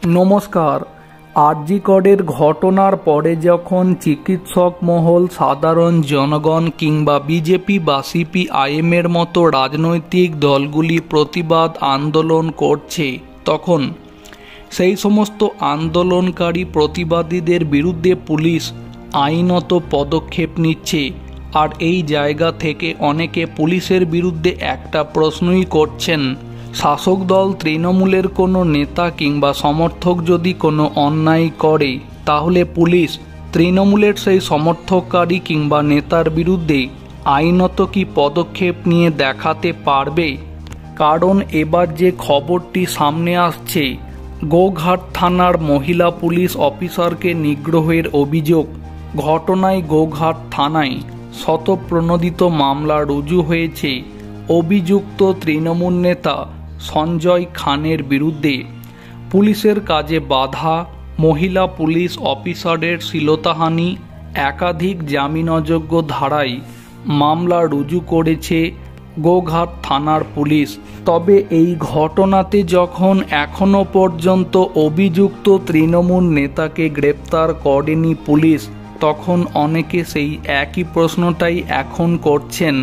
নমস্কার। আরজি করের ঘটনার পরে যখন চিকিৎসক মহল, সাধারণ জনগণ কিংবা বিজেপি বা সিপিআইএমের মতো রাজনৈতিক দলগুলি প্রতিবাদ আন্দোলন করছে, তখন সেই সমস্ত আন্দোলনকারী প্রতিবাদীদের বিরুদ্ধে পুলিশ আইনত পদক্ষেপ নিচ্ছে। আর এই জায়গা থেকে অনেকে পুলিশের বিরুদ্ধে একটা প্রশ্নই করছেন, শাসক দল তৃণমূলের কোনো নেতা কিংবা সমর্থক যদি কোনো অন্যায় করে, তাহলে পুলিশ তৃণমূলের সেই সমর্থককারী কিংবা নেতার বিরুদ্ধে আইনত কি পদক্ষেপ নিয়ে দেখাতে পারবে? কারণ এবার যে খবরটি সামনে আসছে, গোঘাট থানার মহিলা পুলিশ অফিসারকে নিগ্রহের অভিযোগ। ঘটনায় গোঘাট থানায় শতপ্রণোদিত মামলা রুজু হয়েছে অভিযুক্ত তৃণমূল নেতা সঞ্জয় খানের বিরুদ্ধে। পুলিশের কাজে বাধা, মহিলা পুলিশ অফিসারের শ্লীলতাহানি, একাধিক জামিনযোগ্য ধারায় মামলা রুজু করেছে গোঘাট থানার পুলিশ। তবে এই ঘটনাতে যখন এখনো পর্যন্ত অভিযুক্ত তৃণমূল নেতাকে গ্রেপ্তার করেনি পুলিশ, তখন অনেকে সেই একই প্রশ্নটাই এখন করছেন,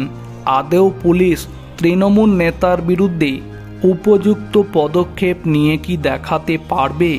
আদৌ পুলিশ তৃণমূল নেতার বিরুদ্ধে উপযুক্ত পদক্ষেপ নিয়ে কি দেখাতে পারবে?